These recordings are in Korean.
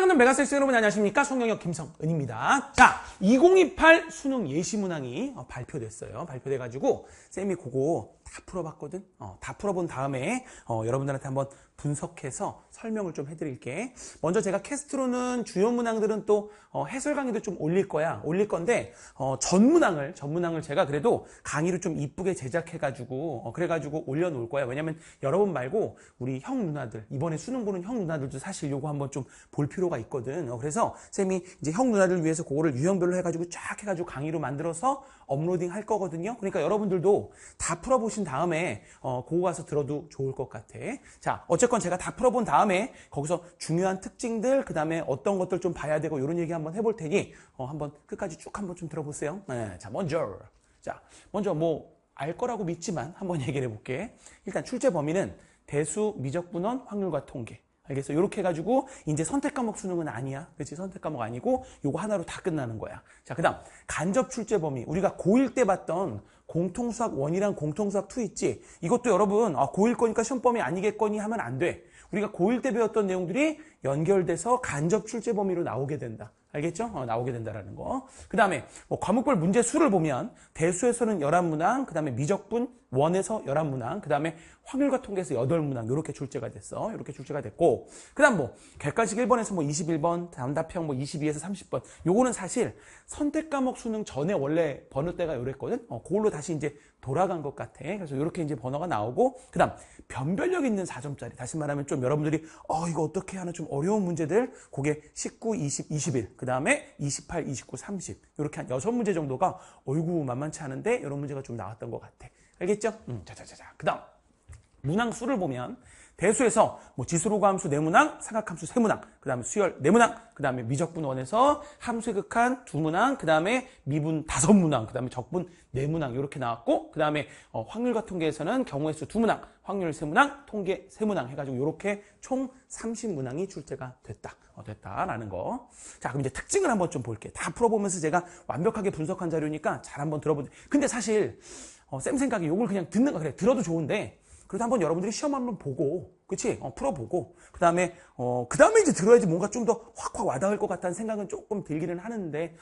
사랑하는 메가센스 여러분 안녕하십니까? 송영혁 김성은입니다. 자, 2028 수능 예시문항이 발표됐어요. 발표돼가지고 쌤이 그거 다 풀어봤거든. 다 풀어본 다음에 여러분들한테 한번 분석해서 설명을 좀 해드릴게. 먼저 제가 캐스트로는 주요 문항들은 또 해설 강의도 좀 올릴 건데 전문항을 제가 그래도 강의를 좀 이쁘게 제작해가지고 그래가지고 올려놓을 거야. 왜냐면 여러분 말고 우리 형 누나들, 이번에 수능 보는 형 누나들도 사실 요거 한번 좀 볼 필요가 있거든. 그래서 쌤이 이제 형 누나들 위해서 그거를 유형별로 해가지고 쫙 해가지고 강의로 만들어서 업로딩 할 거거든요. 그러니까 여러분들도 다 풀어보신 다음에 그거 가서 들어도 좋을 것 같아. 자, 어쨌건 제가 다 풀어본 다음에 거기서 중요한 특징들, 그 다음에 어떤 것들 좀 봐야 되고 이런 얘기 한번 해볼 테니 한번 끝까지 쭉 한번 좀 들어보세요. 네, 자, 먼저 뭐 알 거라고 믿지만 한번 얘기를 해볼게. 일단 출제 범위는 대수, 미적분원, 확률과 통계. 알겠어? 이렇게 해가지고 이제 선택 과목 수능은 아니야. 그렇지? 선택 과목 아니고 요거 하나로 다 끝나는 거야. 자, 그다음 간접 출제 범위. 우리가 고1 때 봤던 공통수학 1이랑 공통수학 2 있지? 이것도 여러분 고1 거니까 시험 범위 아니겠거니 하면 안 돼. 우리가 고1 때 배웠던 내용들이 연결돼서 간접 출제 범위로 나오게 된다. 알겠죠? 나오게 된다라는 거. 그 다음에 뭐 과목별 문제 수를 보면 대수에서는 11문항, 그 다음에 미적분 1에서 11문항, 그 다음에 확률과 통계에서 8문항 이렇게 출제가 됐어. 이렇게 출제가 됐고, 그 다음 뭐 객관식 1번에서 뭐 21번, 단답형 뭐 22에서 30번. 요거는 사실 선택 과목 수능 전에 원래 번호대가 요랬거든. 그걸로 다시 이제 돌아간 것 같아. 그래서 이렇게 이제 번호가 나오고, 그 다음 변별력 있는 4점짜리. 다시 말하면 좀 여러분들이 이거 어떻게 하나 좀 어려운 문제들, 그게 19, 20, 21, 그 다음에 28, 29, 30 이렇게 한 6문제 정도가 어이구 만만치 않은데 이런 문제가 좀 나왔던 것 같아. 알겠죠? 자자자자. 그 다음 문항 수를 보면 대수에서 뭐 지수로가 함수 4문항, 삼각함수 3문항, 그 다음에 수열 4문항, 그 다음에 미적분 1에서 함수의 극한 2문항, 그 다음에 미분 5문항, 그 다음에 적분 4문항 이렇게 나왔고, 그 다음에 확률과 통계에서는 경우의 수 2문항, 확률 3문항, 통계 3문항 해가지고 이렇게 총 30문항이 출제가 됐다라는 거. 자, 그럼 이제 특징을 한번 좀 볼게. 다 풀어보면서 제가 완벽하게 분석한 자료니까 잘 한번 들어보세요. 근데 사실 쌤 생각에 이걸 그냥 듣는 거 그래 들어도 좋은데 그래도 한번 여러분들이 시험 한번 보고, 그치? 풀어보고, 그 다음에 이제 들어야지 뭔가 좀 더 확확 와닿을 것 같다는 생각은 조금 들기는 하는데,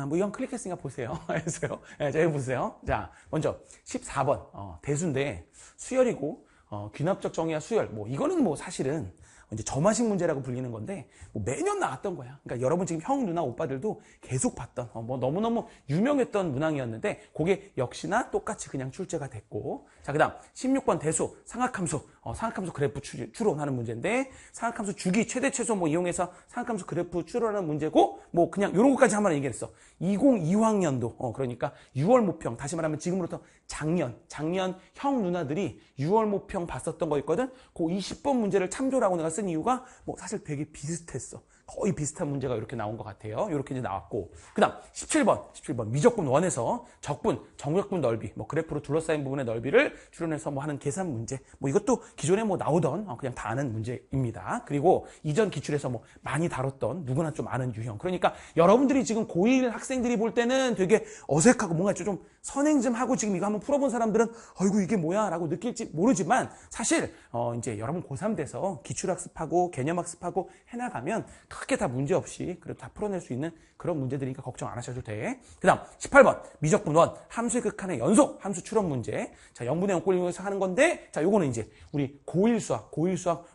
뭐 이건 클릭했으니까 보세요. 해서요. 네, 자, 해보세요. 자, 먼저 14번, 대수인데 수열이고, 귀납적 정의와 수열, 뭐 이거는 뭐 사실은 이제 점화식 문제라고 불리는 건데 뭐 매년 나왔던 거야. 그러니까 여러분 지금 형, 누나, 오빠들도 계속 봤던 뭐 너무너무 유명했던 문항이었는데 그게 역시나 똑같이 그냥 출제가 됐고, 자, 그다음 16번 대수, 상학함수, 상학함수 그래프 추론하는 문제인데 상학함수 주기 최대 최소 뭐 이용해서 상학함수 그래프 추론하는 문제고 뭐 그냥 이런 것까지 한번 얘기했어. 2025학년도 그러니까 6월 모평, 다시 말하면 지금부터 작년 형 누나들이 6월 모평 봤었던 거 있거든. 그 20번 문제를 참조라고 내가 쓴 이유가 뭐 사실 되게 비슷했어. 거의 비슷한 문제가 이렇게 나온 것 같아요. 이렇게 이제 나왔고, 그 다음 17번 미적분 1에서 적분, 정적분 넓이, 뭐 그래프로 둘러싸인 부분의 넓이를 추론해서 뭐 하는 계산 문제, 뭐 이것도 기존에 뭐 나오던 그냥 다 아는 문제입니다. 그리고 이전 기출에서 뭐 많이 다뤘던 누구나 좀 아는 유형. 그러니까 여러분들이 지금 고1 학생들이 볼 때는 되게 어색하고 뭔가 좀 선행 좀 하고 지금 이거 한번 풀어본 사람들은 어이구 이게 뭐야 라고 느낄지 모르지만 사실 이제 여러분 고3 돼서 기출학습하고 개념학습하고 해나가면 크게 다 문제 없이 그래도 다 풀어낼 수 있는 그런 문제들이니까 걱정 안 하셔도 돼. 그 다음 18번 미적분 1 함수의 극한의 연속 함수 추론 문제. 자, 0분의 0꼴 이용해서 하는 건데, 자, 요거는 이제 우리 고1 수학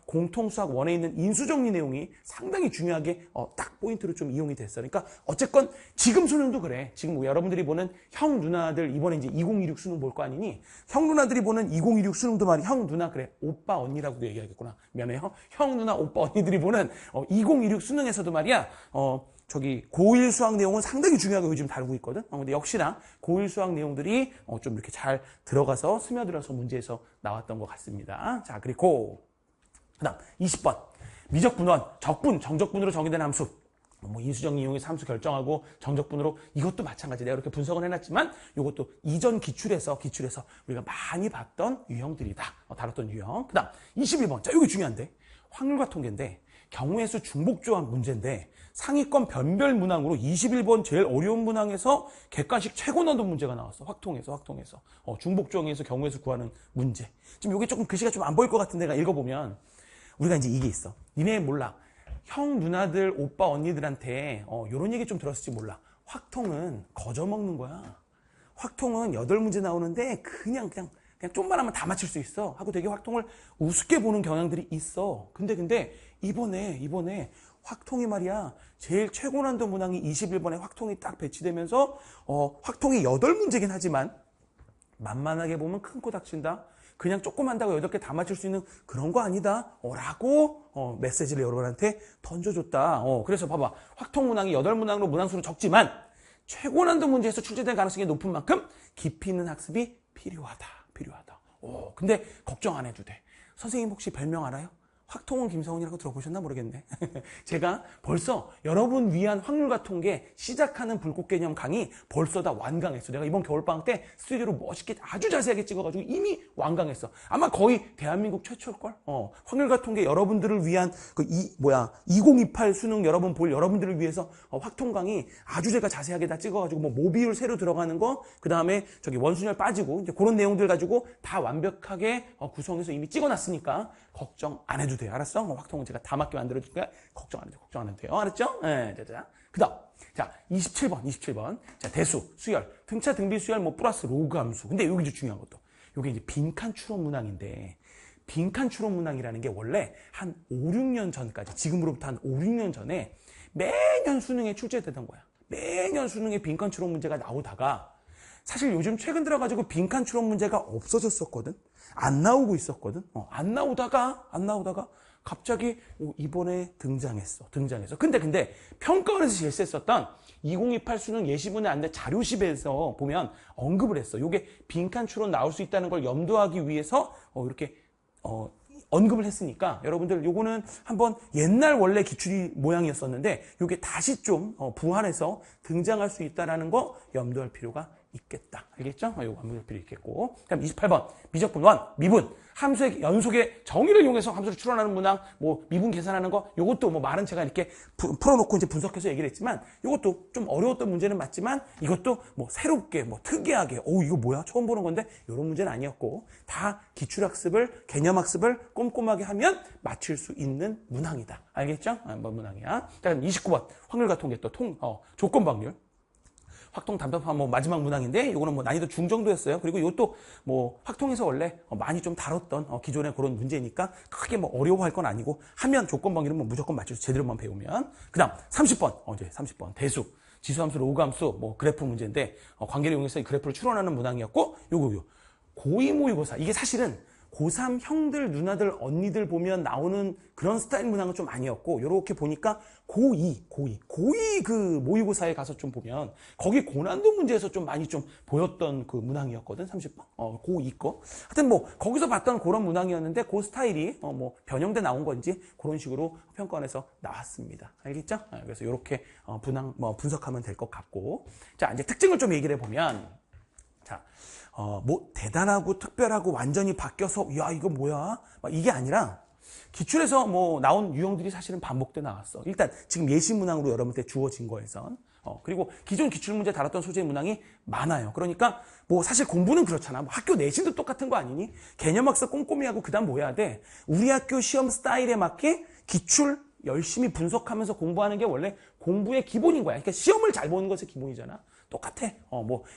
공통수학 1에 있는 인수정리 내용이 상당히 중요하게 딱 포인트로 좀 이용이 됐어. 그러니까 어쨌건 지금 수능도 그래. 지금 여러분들이 보는 형 누나들 이번에 이제 2026 수능 볼 거 아니니 형 누나들이 보는 2026 수능도 말이야. 형 누나 그래 오빠 언니라고도 얘기하겠구나. 미안해. 형 누나 오빠 언니들이 보는 2026 수능에서도 말이야. 저기 고1 수학 내용은 상당히 중요하게 요즘 다루고 있거든. 근데 역시나 고1 수학 내용들이 좀 이렇게 잘 들어가서 스며들어서 문제에서 나왔던 것 같습니다. 자, 그리고 그다음 20번 미적분 1 적분, 정적분으로 정의된 함수. 뭐 인수정리 이용해서 함수 결정하고 정적분으로 이것도 마찬가지. 내가 이렇게 분석을 해놨지만 이것도 이전 기출에서 우리가 많이 봤던 유형들이다. 다뤘던 유형. 그다음 21번. 자, 이거 중요한데 확률과 통계인데 경우의 수 중복조합 문제인데 상위권 변별 문항으로 21번 제일 어려운 문항에서 객관식 최고 난도 문제가 나왔어. 확통에서. 중복조합에서 경우의 수 구하는 문제. 지금 이게 조금 글씨가 좀 안 보일 것 같은데 내가 읽어보면 우리가 이제 이게 있어. 니네 몰라. 형, 누나들, 오빠, 언니들한테 요런 얘기 좀 들었을지 몰라. 확통은 거저 먹는 거야. 확통은 8문제 나오는데 그냥 좀만 하면 다 맞힐 수 있어 하고 되게 확통을 우습게 보는 경향들이 있어. 근데 이번에 확통이 말이야, 제일 최고 난도 문항이 21번에 확통이 딱 배치되면서 확통이 8문제긴 하지만 만만하게 보면 큰 코 닥친다. 그냥 조금 한다고 8개 다 맞출 수 있는 그런 거 아니다 라고 메시지를 여러분한테 던져줬다. 그래서 봐봐, 확통 문항이 8문항으로 문항수는 적지만 최고 난도 문제에서 출제될 가능성이 높은 만큼 깊이 있는 학습이 필요하다. 근데 걱정 안 해도 돼. 선생님 혹시 별명 알아요? 확통은 김성훈이라고 들어보셨나 모르겠네. 제가 벌써 여러분 위한 확률과 통계 시작하는 불꽃 개념 강의 벌써 다 완강했어. 내가 이번 겨울방학 때 스튜디오로 멋있게 아주 자세하게 찍어가지고 이미 완강했어. 아마 거의 대한민국 최초일걸? 확률과 통계 여러분들을 위한 2028 수능 여러분들을 위해서 확통 강의 아주 제가 자세하게 다 찍어가지고 모비율 새로 들어가는 거, 그 다음에 저기 원순열 빠지고 이제 그런 내용들 가지고 다 완벽하게 구성해서 이미 찍어놨으니까 걱정 안 해도 돼요. 알았어? 확통은 제가 다 맞게 만들어줄게요. 걱정 안 해도 돼요. 알았죠? 네, 자. 그 다음. 자, 27번. 자, 대수, 수열, 등차, 등비, 수열, 플러스 로그 함수. 근데 여기 이제 중요한 것도. 요게 이제 빈칸 추론 문항인데, 빈칸 추론 문항이라는 게 원래 한 5, 6년 전까지, 지금으로부터 한 5, 6년 전에 매년 수능에 출제되던 거야. 매년 수능에 빈칸 추론 문제가 나오다가, 사실 요즘 최근 들어가지고 빈칸 추론 문제가 없어졌었거든. 안 나오고 있었거든. 안 나오다가 갑자기 이번에 등장했어. 근데 평가원에서 제시했었던 2028 수능 예시문의 안내 자료집에서 보면 언급을 했어. 요게 빈칸 추론 나올 수 있다는 걸 염두하기 위해서 이렇게 언급을 했으니까 여러분들 요거는 한번 옛날 원래 기출이 모양이었었는데 요게 다시 좀 부활해서 등장할 수 있다는 거 염두할 필요가 있겠다. 알겠죠? 요거 한번 필요 있겠고. 그다음 28번. 미적분 1, 미분. 함수의 연속의 정의를 이용해서 함수를 추론하는 문항, 미분 계산하는 거, 요것도 말은 제가 이렇게 풀어놓고 이제 분석해서 얘기를 했지만, 요것도 좀 어려웠던 문제는 맞지만, 이것도 새롭게, 특이하게, 이거 뭐야? 처음 보는 건데, 요런 문제는 아니었고, 다 기출학습을, 개념학습을 꼼꼼하게 하면 맞출 수 있는 문항이다. 알겠죠? 문항이야. 그다음 29번. 확률과 통계 조건 확률. 확통 단편판 마지막 문항인데 요거는 난이도 중정도였어요. 그리고 이것도 확통에서 원래 많이 좀 다뤘던 기존의 그런 문제니까 크게 어려워할 건 아니고 하면 조건 방위는 무조건 맞출 수 제대로만 배우면. 그다음 30번. 이제 30번 대수, 지수함수, 로그함수 그래프 문제인데 관계를 이용해서 이 그래프를 추론하는 문항이었고 요거 고2 모의고사. 이게 사실은 고3 형들, 누나들, 언니들 보면 나오는 그런 스타일 문항은 좀 아니었고, 요렇게 보니까 고2 그 모의고사에 가서 좀 보면, 거기 고난도 문제에서 좀 많이 좀 보였던 그 문항이었거든, 30번. 고2 거. 하여튼 거기서 봤던 그런 문항이었는데, 그 스타일이, 변형돼 나온 건지, 그런 식으로 평가원에서 나왔습니다. 알겠죠? 그래서 요렇게, 분석하면 될 것 같고. 자, 이제 특징을 좀 얘기를 해보면, 자, 대단하고 특별하고 완전히 바뀌어서, 야, 이거 뭐야? 이게 아니라, 기출에서 나온 유형들이 사실은 반복돼 나왔어. 일단, 지금 예시 문항으로 여러분한테 주어진 거에선. 그리고 기존 기출문제 다뤘던 소재의 문항이 많아요. 그러니까, 사실 공부는 그렇잖아. 학교 내신도 똑같은 거 아니니? 개념학습 꼼꼼히 하고, 그 다음 뭐 해야 돼? 우리 학교 시험 스타일에 맞게 기출 열심히 분석하면서 공부하는 게 원래 공부의 기본인 거야. 그러니까 시험을 잘 보는 것이 기본이잖아. 똑같아.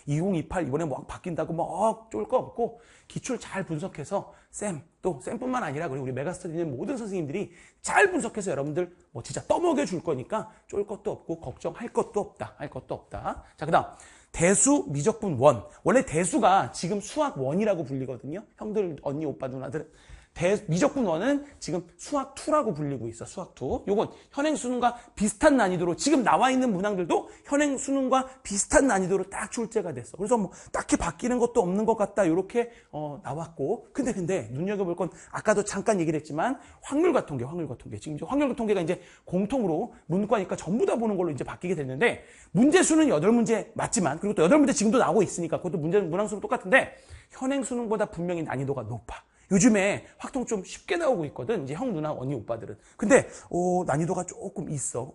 2028 이번에 바뀐다고 쫄 거 없고 기출 잘 분석해서 쌤뿐만 아니라 그리고 우리 메가스터디는 모든 선생님들이 잘 분석해서 여러분들 진짜 떠먹여 줄 거니까 쫄 것도 없고 걱정할 것도 없다. 자, 그다음 대수 미적분 1. 원래 대수가 지금 수학 1이라고 불리거든요. 형들, 언니, 오빠, 누나들. 미적분 1은 지금 수학 2라고 불리고 있어. 수학 2. 요건 현행 수능과 비슷한 난이도로 지금 나와 있는 문항들도 현행 수능과 비슷한 난이도로 딱 출제가 됐어. 그래서 딱히 바뀌는 것도 없는 것 같다. 요렇게 나왔고. 근데 눈여겨볼 건 아까도 잠깐 얘기를 했지만 확률과 통계. 지금 이제 확률과 통계가 이제 공통으로 문과니까 전부 다 보는 걸로 이제 바뀌게 됐는데 문제 수는 8문제 맞지만 그리고 또 8문제 지금도 나오고 있으니까 그것도 문항수는 똑같은데 현행 수능보다 분명히 난이도가 높아. 요즘에 확통 좀 쉽게 나오고 있거든. 이제 형, 누나, 언니, 오빠들은. 근데 난이도가 조금 있어.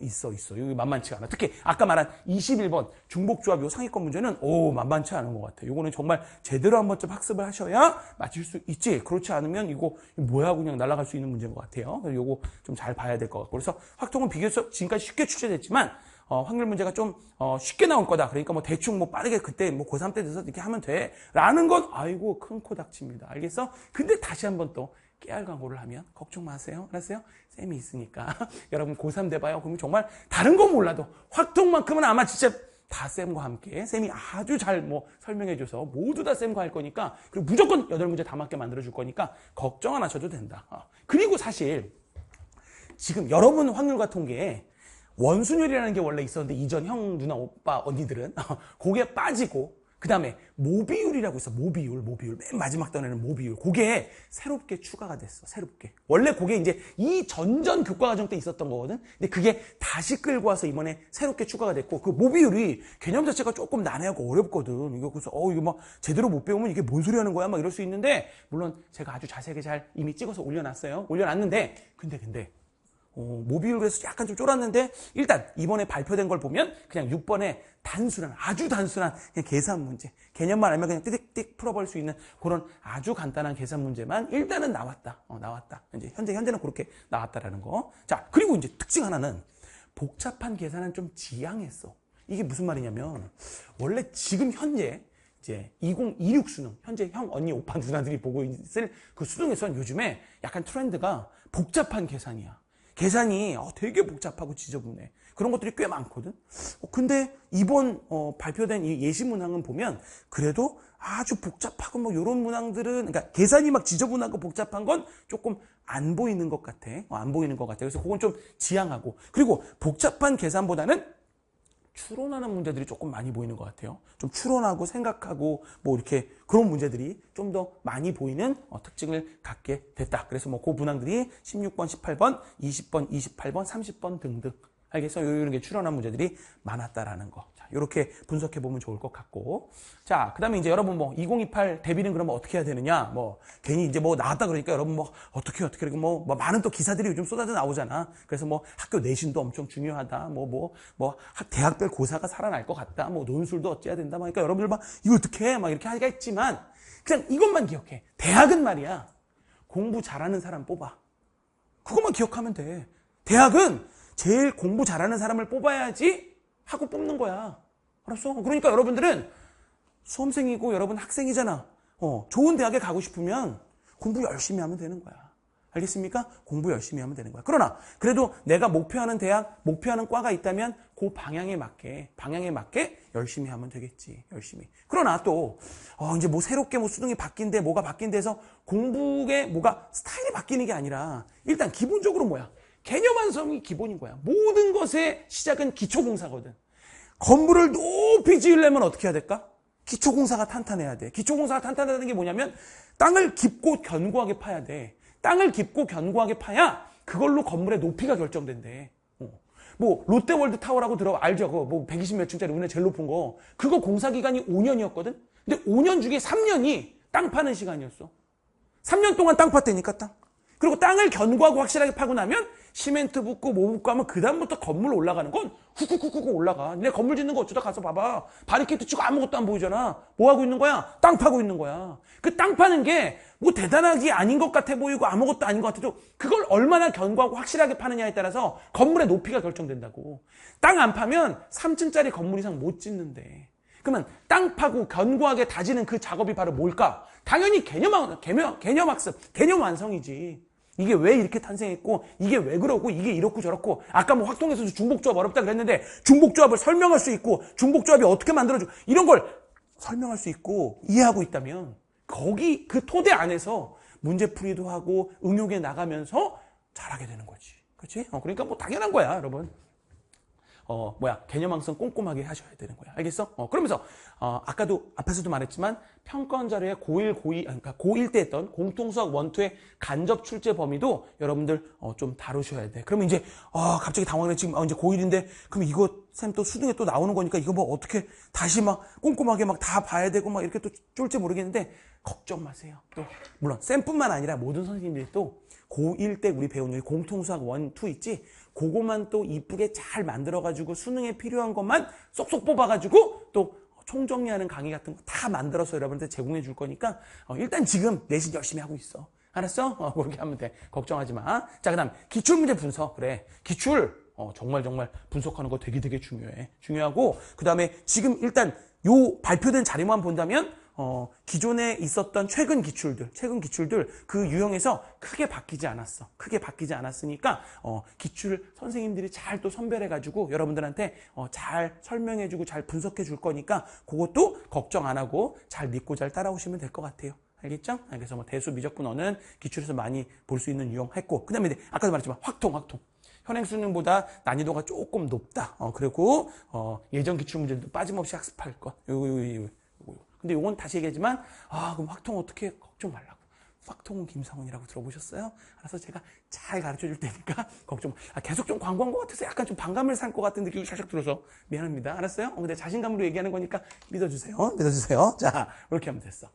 여기 만만치가 않아. 특히 아까 말한 21번 중복조합 요 상위권 문제는 만만치 않은 것 같아. 요거는 정말 제대로 한번 좀 학습을 하셔야 맞출 수 있지. 그렇지 않으면 이거 뭐야 그냥 날아갈 수 있는 문제인 것 같아요. 그래서 요거 좀 잘 봐야 될 것 같고. 그래서 확통은 비교적 지금까지 쉽게 출제됐지만 확률 문제가 좀 쉽게 나올 거다. 그러니까 뭐 대충 뭐 빠르게 그때 뭐 고3 때 돼서 이렇게 하면 돼. 라는 건 아이고 큰 코 닥칩니다. 알겠어? 근데 다시 한번 또 깨알 광고를 하면 걱정 마세요. 알았어요? 쌤이 있으니까. 여러분 고3 돼봐요. 그러면 정말 다른 건 몰라도 확통만큼은 아마 진짜 다 쌤과 함께 쌤이 아주 잘 뭐 설명해줘서 모두 다 쌤과 할 거니까 그리고 무조건 8문제 다 맞게 만들어줄 거니까 걱정 안 하셔도 된다. 그리고 사실 지금 여러분 확률과 통계에 원순율이라는 게 원래 있었는데 이전 형, 누나, 오빠, 언니들은 그게 빠지고 그 다음에 모비율이라고 있어. 모비율 맨 마지막 단에는 모비율. 그게 새롭게 추가가 됐어. 새롭게. 원래 그게 이제 이 전전 교과과정 때 있었던 거거든. 근데 그게 다시 끌고 와서 이번에 새롭게 추가가 됐고 그 모비율이 개념 자체가 조금 난해하고 어렵거든. 이거 그래서 이거 막 제대로 못 배우면 이게 뭔 소리 하는 거야 막 이럴 수 있는데 물론 제가 아주 자세하게 잘 이미 찍어서 올려놨어요. 올려놨는데 근데 모비율에서 약간 좀 쫄았는데 일단 이번에 발표된 걸 보면 그냥 6번에 아주 단순한 그냥 계산 문제 개념만 알면 그냥 띠딕 풀어버릴 수 있는 그런 아주 간단한 계산 문제만 일단은 나왔다. 이제 현재는 그렇게 나왔다라는 거. 자, 그리고 이제 특징 하나는 복잡한 계산은 좀 지양했어. 이게 무슨 말이냐면 원래 지금 현재 이제 2026 수능, 현재 형, 언니, 오빠, 누나들이 보고 있을 그 수능에서는 요즘에 약간 트렌드가 복잡한 계산이야. 계산이 되게 복잡하고 지저분해. 그런 것들이 꽤 많거든. 근데 이번 발표된 이 예시 문항은 보면 그래도 아주 복잡하고 뭐 이런 문항들은 그러니까 계산이 막 지저분하고 복잡한 건 조금 안 보이는 것 같아. 그래서 그건 좀 지양하고 그리고 복잡한 계산보다는 추론하는 문제들이 조금 많이 보이는 것 같아요. 좀 추론하고 생각하고 뭐 이렇게 그런 문제들이 좀 더 많이 보이는 특징을 갖게 됐다. 그래서 뭐 그 문항들이 16번, 18번, 20번, 28번, 30번 등등. 알겠어? 이런 게 추론한 문제들이 많았다라는 거. 자, 이렇게 분석해 보면 좋을 것 같고. 자, 그다음에 이제 여러분 뭐 2028 대비는 그러면 어떻게 해야 되느냐? 뭐 괜히 이제 뭐 나왔다 그러니까 여러분 뭐 어떻게 그리고 뭐 많은 또 기사들이 요즘 쏟아져 나오잖아. 그래서 뭐 학교 내신도 엄청 중요하다. 대학별 고사가 살아날 것 같다. 뭐 논술도 어찌해야 된다. 그러니까 여러분들 막 이거 어떻게 해? 막 이렇게 하기가 했지만 그냥 이것만 기억해. 대학은 말이야. 공부 잘하는 사람 뽑아. 그것만 기억하면 돼. 대학은 제일 공부 잘하는 사람을 뽑아야지 하고 뽑는 거야. 알았어? 그러니까 여러분들은 수험생이고 여러분 학생이잖아. 좋은 대학에 가고 싶으면 공부 열심히 하면 되는 거야. 알겠습니까? 공부 열심히 하면 되는 거야. 그러나 그래도 내가 목표하는 대학, 목표하는 과가 있다면 그 방향에 맞게 열심히 하면 되겠지. 열심히. 그러나 또 이제 뭐 새롭게 뭐 수능이 바뀐데 뭐가 바뀐데 해서 공부에 뭐가 스타일이 바뀌는 게 아니라 일단 기본적으로 뭐야? 개념 완성이 기본인 거야. 모든 것의 시작은 기초공사거든. 건물을 높이 지으려면 어떻게 해야 될까? 기초공사가 탄탄해야 돼. 기초공사가 탄탄하다는 게 뭐냐면 땅을 깊고 견고하게 파야 돼. 땅을 깊고 견고하게 파야 그걸로 건물의 높이가 결정된대. 뭐 롯데월드 타워라고 알죠? 그거 뭐 120 몇 층짜리 우리나라 제일 높은 거. 그거 공사 기간이 5년이었거든. 근데 5년 중에 3년이 땅 파는 시간이었어. 3년 동안 땅 팠다니까 땅. 그리고 땅을 견고하고 확실하게 파고 나면 시멘트 붓고 뭐 붓고 하면 그 다음부터 건물 올라가는 건 훅훅훅훅 올라가. 니네 건물 짓는 거 어쩌다 가서 봐봐. 바리케이트 치고 아무것도 안 보이잖아. 뭐 하고 있는 거야? 땅 파고 있는 거야. 그 땅 파는 게 뭐 대단하게 아닌 것 같아 보이고 아무것도 아닌 것 같아도 그걸 얼마나 견고하고 확실하게 파느냐에 따라서 건물의 높이가 결정된다고. 땅 안 파면 3층짜리 건물 이상 못 짓는데. 그러면 땅 파고 견고하게 다지는 그 작업이 바로 뭘까? 당연히 개념 학습, 개념 완성이지. 이게 왜 이렇게 탄생했고 이게 왜 그러고 이게 이렇고 저렇고 아까 뭐 확통에서도 중복조합 어렵다 그랬는데 중복조합을 설명할 수 있고 중복조합이 어떻게 만들어져 이런 걸 설명할 수 있고 이해하고 있다면 거기 그 토대 안에서 문제풀이도 하고 응용해 나가면서 잘하게 되는 거지. 그렇지? 그러니까 뭐 당연한 거야 여러분. 개념 항상 꼼꼼하게 하셔야 되는 거야. 알겠어? 그러면서 아까도 앞에서도 말했지만 평가원 자료에 그러니까 고1 때 했던 공통수학 1, 2의 간접 출제 범위도 여러분들 좀 다루셔야 돼. 그러면 이제 갑자기 당황해. 지금 이제 고1인데 그럼 이거 쌤 또 수능에 또 나오는 거니까 이거 뭐 어떻게 다시 막 꼼꼼하게 막 다 봐야 되고 막 이렇게 또 쫄지 모르겠는데 걱정 마세요. 또 물론 쌤뿐만 아니라 모든 선생님들이 또 고1 때 우리 배운 공통수학 1, 2 있지? 그거만 또 이쁘게 잘 만들어가지고 수능에 필요한 것만 쏙쏙 뽑아가지고 또 총정리하는 강의 같은 거 다 만들어서 여러분한테 제공해 줄 거니까 일단 지금 내신 열심히 하고 있어. 알았어? 그렇게 하면 돼. 걱정하지 마. 자, 그 다음 기출문제 분석. 그래. 기출 정말 분석하는 거 되게 중요해. 중요하고 그 다음에 지금 일단 요 발표된 자료만 본다면 기존에 있었던 최근 기출들 그 유형에서 크게 바뀌지 않았어. 크게 바뀌지 않았으니까 기출을 선생님들이 잘 또 선별해가지고 여러분들한테 잘 설명해주고 잘 분석해 줄 거니까 그것도 걱정 안 하고 잘 믿고 잘 따라오시면 될 것 같아요. 알겠죠? 그래서 뭐 대수 미적분어는 기출에서 많이 볼 수 있는 유형 했고 그 다음에 아까도 말했지만 확통 현행 수능보다 난이도가 조금 높다. 그리고 예전 기출 문제도 빠짐없이 학습할 것. 근데 요건 다시 얘기하지만 그럼 확통 어떻게 걱정 말라고. 확통은 김상훈이라고 들어보셨어요? 알아서 제가 잘 가르쳐 줄 테니까 걱정 계속 좀 광고한 것 같아서 약간 좀 반감을 살 것 같은 느낌이 살짝 들어서 미안합니다. 알았어요? 근데 자신감으로 얘기하는 거니까 믿어주세요. 자, 이렇게 하면 됐어.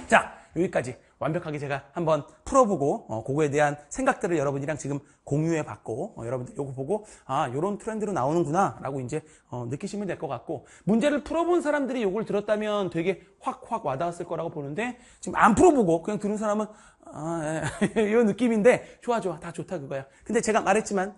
자, 여기까지 완벽하게 제가 한번 풀어보고 그거에 대한 생각들을 여러분이랑 지금 공유해봤고 여러분들 요거 보고 요런 트렌드로 나오는구나 라고 이제 느끼시면 될 것 같고 문제를 풀어본 사람들이 요걸 들었다면 되게 확 와닿았을 거라고 보는데 지금 안 풀어보고 그냥 들은 사람은 이런 느낌인데 좋아 다 좋다 그거야. 근데 제가 말했지만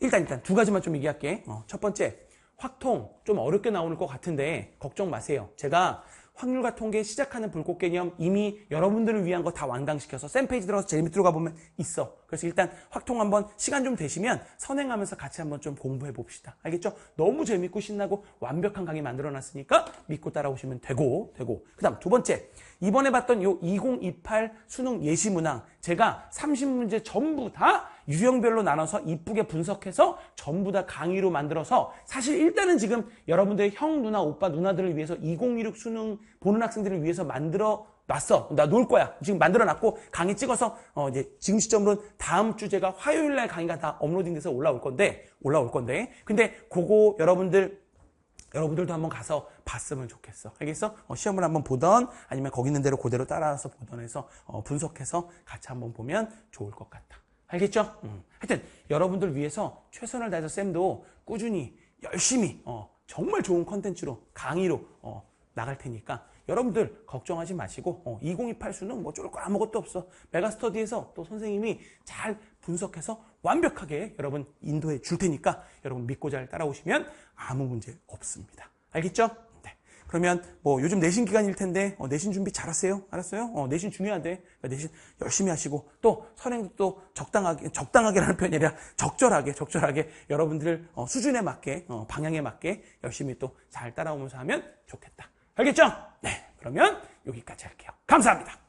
일단 두 가지만 좀 얘기할게. 첫 번째 확통 좀 어렵게 나오는 것 같은데 걱정 마세요. 제가 확률과 통계 시작하는 불꽃 개념 이미 여러분들을 위한 거 다 완강시켜서 쌤 페이지 들어가서 제일 밑으로 가보면 있어. 그래서 일단 확통 한번 시간 좀 되시면 선행하면서 같이 한번 좀 공부해 봅시다. 알겠죠? 너무 재밌고 신나고 완벽한 강의 만들어놨으니까 믿고 따라오시면 되고 그 다음 두 번째 이번에 봤던 요 2028 수능 예시문항 제가 30문제 전부 다 유형별로 나눠서 이쁘게 분석해서 전부 다 강의로 만들어서 사실 일단은 지금 여러분들의 형 누나 오빠 누나들을 위해서 2016 수능 보는 학생들을 위해서 만들어 놨어. 나 놓을 거야. 지금 만들어 놨고 강의 찍어서 이제 지금 시점으로는 다음 주 제가 화요일 날 강의가 다 업로딩돼서 올라올 건데 근데 그거 여러분들도 한번 가서 봤으면 좋겠어. 알겠어? 시험을 한번 보던 아니면 거기 있는 대로 그대로 따라서 보던 해서 분석해서 같이 한번 보면 좋을 것 같다. 알겠죠? 하여튼 여러분들 위해서 최선을 다해서 쌤도 꾸준히 열심히 정말 좋은 컨텐츠로 강의로 나갈 테니까 여러분들 걱정하지 마시고 2028 수능 뭐 쫄 거 아무것도 없어. 메가스터디에서 또 선생님이 잘 분석해서 완벽하게 여러분 인도해 줄 테니까 여러분 믿고 잘 따라오시면 아무 문제 없습니다. 알겠죠? 네. 그러면 뭐 요즘 내신 기간일 텐데 내신 준비 잘하세요. 알았어요? 내신 중요한데 그러니까 내신 열심히 하시고 또 선행도 또 적당하게라는 표현이 아니라 적절하게 여러분들 수준에 맞게 방향에 맞게 열심히 또 잘 따라오면서 하면 좋겠다. 알겠죠? 네. 그러면 여기까지 할게요. 감사합니다.